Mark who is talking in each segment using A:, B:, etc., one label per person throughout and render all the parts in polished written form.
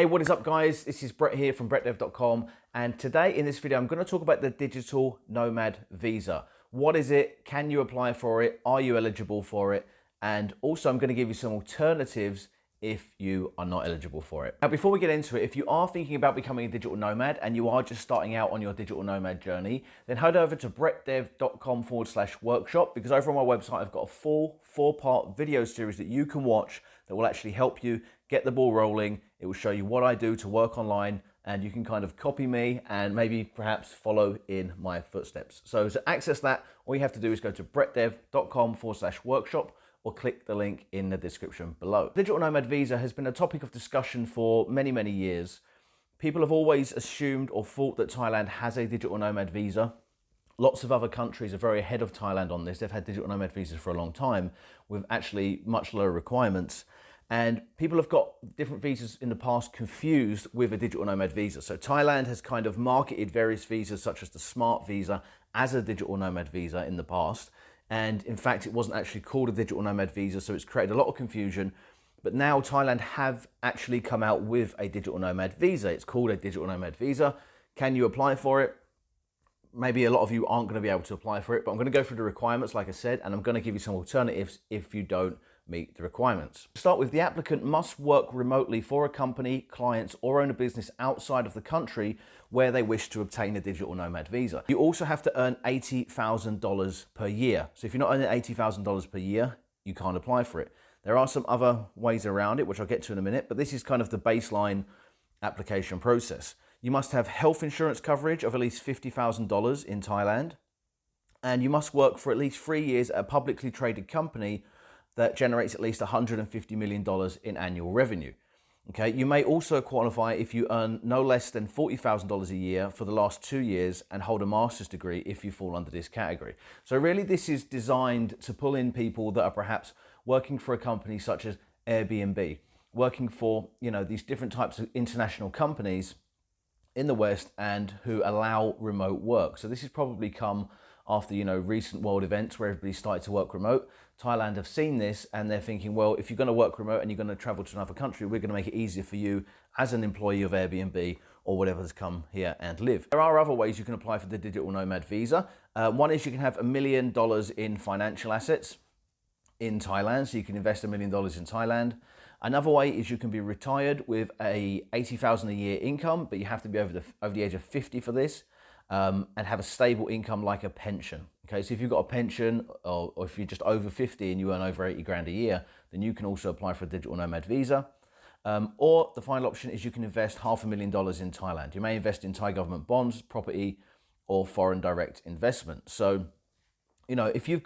A: Hey, what is up guys? This is Brett here from brettdev.com, and today in this video I'm going to talk about the digital nomad visa. What is it? Can you apply for it? Are you eligible for it? And also I'm going to give you some alternatives if you are not eligible for it. Now before we get into it, if you are thinking about becoming a digital nomad and you are just starting out on your digital nomad journey, then head over to brettdev.com/workshop, because over on my website I've got a full 4-part video series that you can watch that will actually help you get the ball rolling. It will show you what I do to work online, and you can kind of copy me and maybe perhaps follow in my footsteps. So to access that, all you have to do is go to brettdev.com/workshop or click the link in the description below. Digital nomad visa has been a topic of discussion for many, many years. People have always assumed or thought that Thailand has a digital nomad visa. Lots of other countries are very ahead of Thailand on this. They've had digital nomad visas for a long time with actually much lower requirements. And people have got different visas in the past confused with a digital nomad visa. So Thailand has kind of marketed various visas such as the Smart Visa as a digital nomad visa in the past. And in fact, it wasn't actually called a digital nomad visa, so it's created a lot of confusion. But now Thailand have actually come out with a digital nomad visa. It's called a digital nomad visa. Can you apply for it? Maybe a lot of you aren't going to be able to apply for it, but I'm going to go through the requirements, like I said, and I'm going to give you some alternatives if you don't meet the requirements. To start with, the applicant must work remotely for a company, clients, or own a business outside of the country where they wish to obtain a digital nomad visa. You also have to earn $80,000 per year. So if you're not earning $80,000 per year, you can't apply for it. There are some other ways around it, which I'll get to in a minute, but this is kind of the baseline application process. You must have health insurance coverage of at least $50,000 in Thailand, and you must work for at least 3 years at a publicly traded company that generates at least $150 million in annual revenue. Okay, you may also qualify if you earn no less than $40,000 a year for the last 2 years and hold a master's degree if you fall under this category. So really this is designed to pull in people that are perhaps working for a company such as Airbnb, working for, these different types of international companies in the West and who allow remote work. So this has probably come after, recent world events where everybody started to work remote. Thailand have seen this and they're thinking, well, if you're going to work remote and you're going to travel to another country, we're going to make it easier for you as an employee of Airbnb or whatever to come here and live. There are other ways you can apply for the digital nomad visa. One is you can have $1 million in financial assets in Thailand, so you can invest $1 million in Thailand. Another way is you can be retired with a $80,000 a year income, but you have to be over the age of 50 for this, and have a stable income like a pension. Okay, so if you've got a pension or if you're just over 50 and you earn over 80 grand a year, then you can also apply for a digital nomad visa. Or the final option is you can invest $500,000 in Thailand. You may invest in Thai government bonds, property, or foreign direct investment. So if you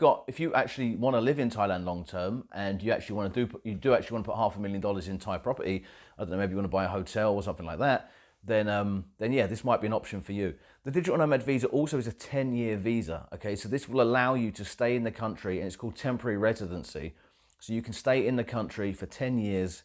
A: actually want to live in Thailand long term and you do actually want to put $500,000 in Thai property, I don't know, maybe you want to buy a hotel or something like that, then yeah, this might be an option for you. The digital nomad visa also is a 10-year visa. Okay, so this will allow you to stay in the country, and it's called temporary residency. So you can stay in the country for 10 years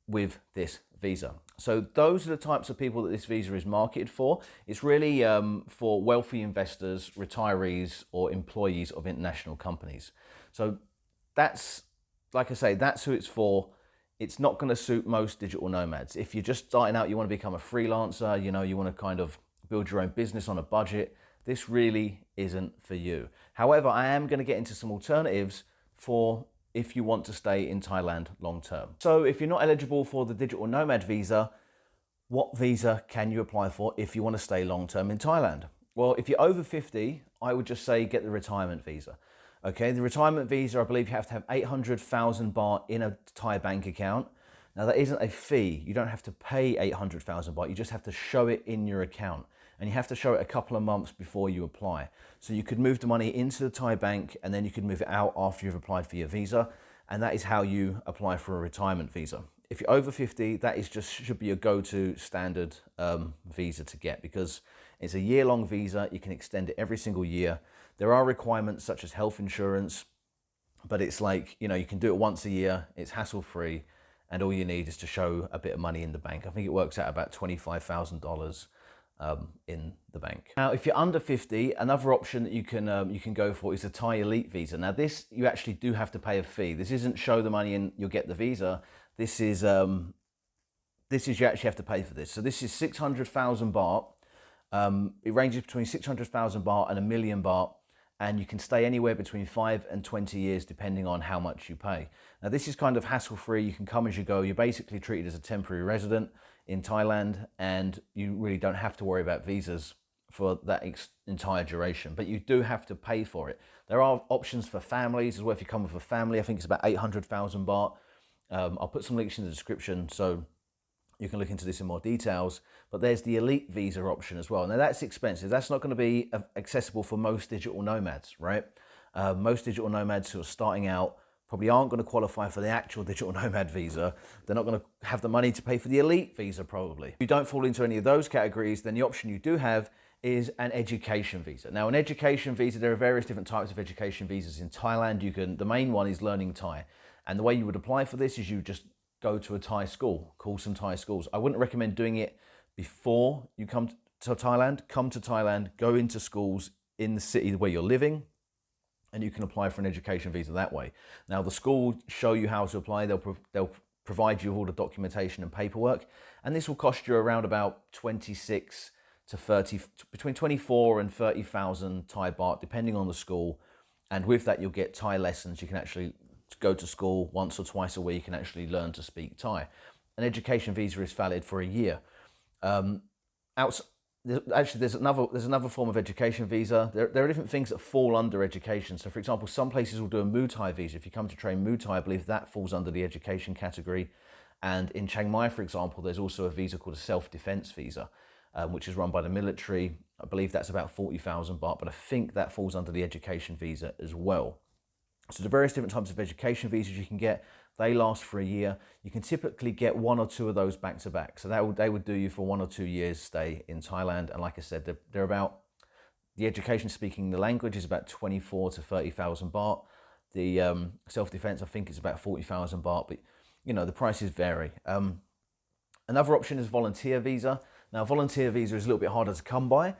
A: with this visa. So those are the types of people that this visa is marketed for. It's really for wealthy investors, retirees, or employees of international companies. So that's, like I say, that's who it's for. It's not going to suit most digital nomads. If you're just starting out, you want to become a freelancer, you want to kind of build your own business on a budget, this really isn't for you. However, I am going to get into some alternatives for if you want to stay in Thailand long term. So if you're not eligible for the digital nomad visa, what visa can you apply for if you want to stay long term in Thailand? Well, if you're over 50, I would just say get the retirement visa. Okay, the retirement visa, I believe you have to have 800,000 baht in a Thai bank account. Now that isn't a fee. You don't have to pay 800,000 baht. You just have to show it in your account. And you have to show it a couple of months before you apply. So you could move the money into the Thai bank and then you could move it out after you've applied for your visa. And that is how you apply for a retirement visa. If you're over 50, that should be your go-to standard visa to get, because it's a year-long visa. You can extend it every single year. There are requirements such as health insurance, but it's like, you can do it once a year. It's hassle-free, and all you need is to show a bit of money in the bank. I think it works out about $25,000 in the bank. Now, if you're under 50, another option that you can go for is a Thai Elite visa. Now, this you actually do have to pay a fee. This isn't show the money and you'll get the visa. This is this is, you actually have to pay for this. So this is 600,000 baht. It ranges between 600,000 baht and 1 million baht, and you can stay anywhere between 5 and 20 years depending on how much you pay. Now this is kind of hassle-free. You can come as you go. You're basically treated as a temporary resident in Thailand, and you really don't have to worry about visas for that entire duration, but you do have to pay for it. There are options for families as well. If you come with a family, I think it's about 800,000 baht. I'll put some links in the description so you can look into this in more details, but there's the elite visa option as well. Now that's expensive. That's not going to be accessible for most digital nomads, right? Most digital nomads who are starting out probably aren't going to qualify for the actual digital nomad visa. They're not going to have the money to pay for the elite visa probably. If you don't fall into any of those categories, then the option you do have is an education visa. Now, an education visa, there are various different types of education visas in Thailand. The main one is learning Thai. And the way you would apply for this is you just go to a Thai school, call some Thai schools. I wouldn't recommend doing it before you come to Thailand. Come to Thailand, go into schools in the city where you're living, and you can apply for an education visa that way. Now, the school will show you how to apply. They'll provide you with all the documentation and paperwork, and this will cost you around about 26 to 30, between 24 and 30,000 Thai baht, depending on the school. And with that, you'll get Thai lessons. You can actually go to school once or twice a week and actually learn to speak Thai. An education visa is valid for a year. Actually, there's another form of education visa. There are different things that fall under education. So, for example, some places will do a Muay Thai visa. If you come to train Muay Thai, I believe that falls under the education category. And in Chiang Mai, for example, there's also a visa called a self-defense visa, which is run by the military. I believe that's about 40,000 baht, but I think that falls under the education visa as well. So the various different types of education visas you can get, they last for a year. You can typically get 1 or 2 of those back to back. So they would do you for 1 or 2 years stay in Thailand. And like I said, they're about, the education speaking the language is about 24 to 30,000 baht. The self-defense, I think, is about 40,000 baht, but you know, the prices vary. Another option is volunteer visa. Now, volunteer visa is a little bit harder to come by.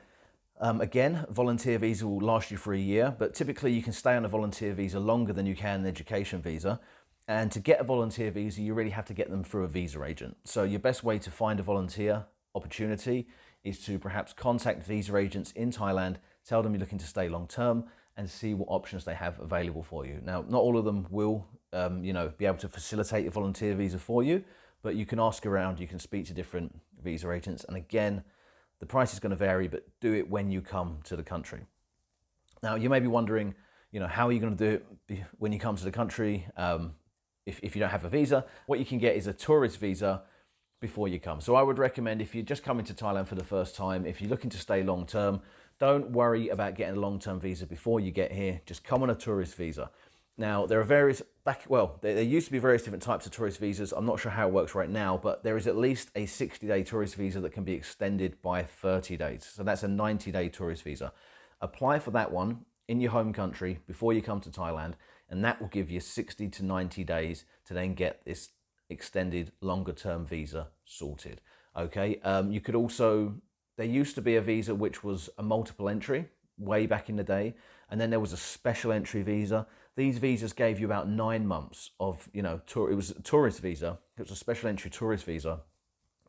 A: Again, volunteer visa will last you for a year, but typically you can stay on a volunteer visa longer than you can an education visa. And to get a volunteer visa, you really have to get them through a visa agent. So your best way to find a volunteer opportunity is to perhaps contact visa agents in Thailand, tell them you're looking to stay long term, and see what options they have available for you. Now, not all of them will, be able to facilitate a volunteer visa for you, but you can ask around, you can speak to different visa agents. And again, the price is going to vary, but do it when you come to the country. Now, you may be wondering, how are you going to do it when you come to the country if you don't have a visa? What you can get is a tourist visa before you come. So I would recommend, if you're just coming to Thailand for the first time, if you're looking to stay long term, don't worry about getting a long-term visa before you get here. Just come on a tourist visa. Now, there are there used to be various different types of tourist visas. I'm not sure how it works right now, but there is at least a 60-day tourist visa that can be extended by 30 days. So that's a 90-day tourist visa. Apply for that one in your home country before you come to Thailand, and that will give you 60 to 90 days to then get this extended longer-term visa sorted. Okay, you could also, there used to be a visa which was a multiple entry way back in the day, and then there was a special entry visa. These visas gave you about 9 months of, it was a tourist visa. It was a special entry tourist visa.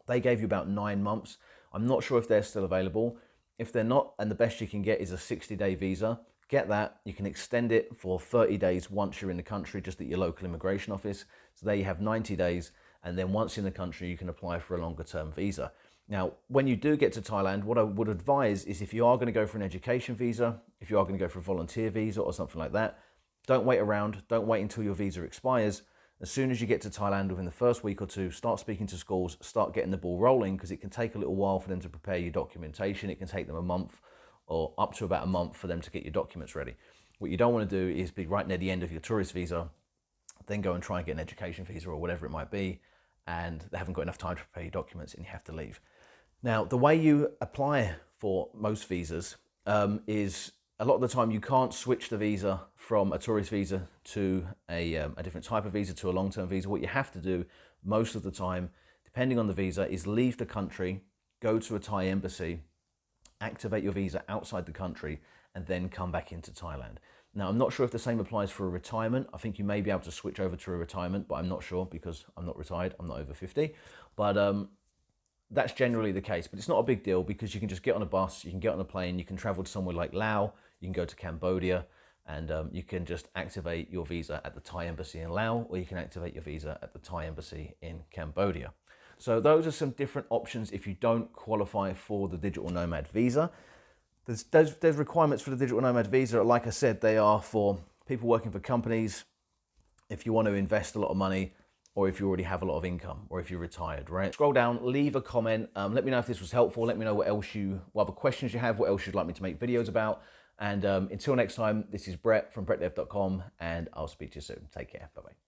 A: They gave you about 9 months. I'm not sure if they're still available. If they're not, and the best you can get is a 60-day visa, get that. You can extend it for 30 days once you're in the country, just at your local immigration office. So there you have 90 days. And then once in the country, you can apply for a longer term visa. Now, when you do get to Thailand, what I would advise is, if you are going to go for an education visa, if you are going to go for a volunteer visa or something like that, don't wait around. Don't wait until your visa expires. As soon as you get to Thailand, within the first week or two, start speaking to schools, start getting the ball rolling, because it can take a little while for them to prepare your documentation. It can take them a month or up to about a month for them to get your documents ready. What you don't want to do is be right near the end of your tourist visa, then go and try and get an education visa or whatever it might be, and they haven't got enough time to prepare your documents and you have to leave. Now, the way you apply for most visas is, a lot of the time you can't switch the visa from a tourist visa to a different type of visa, to a long-term visa. What you have to do most of the time, depending on the visa, is leave the country, go to a Thai embassy, activate your visa outside the country, and then come back into Thailand. Now, I'm not sure if the same applies for a retirement. I think you may be able to switch over to a retirement, but I'm not sure because I'm not retired. I'm not over 50. But that's generally the case. But it's not a big deal because you can just get on a bus, you can get on a plane, you can travel to somewhere like Laos, you can go to Cambodia, and you can just activate your visa at the Thai embassy in Laos, or you can activate your visa at the Thai embassy in Cambodia. So those are some different options if you don't qualify for the digital nomad visa. There's requirements for the digital nomad visa. Like I said, they are for people working for companies, if you want to invest a lot of money, or if you already have a lot of income, or if you're retired, right? Scroll down, leave a comment. Let me know if this was helpful. Let me know what other questions you have, what else you'd like me to make videos about. And until next time, this is Brett from brettdev.com, and I'll speak to you soon. Take care. Bye-bye.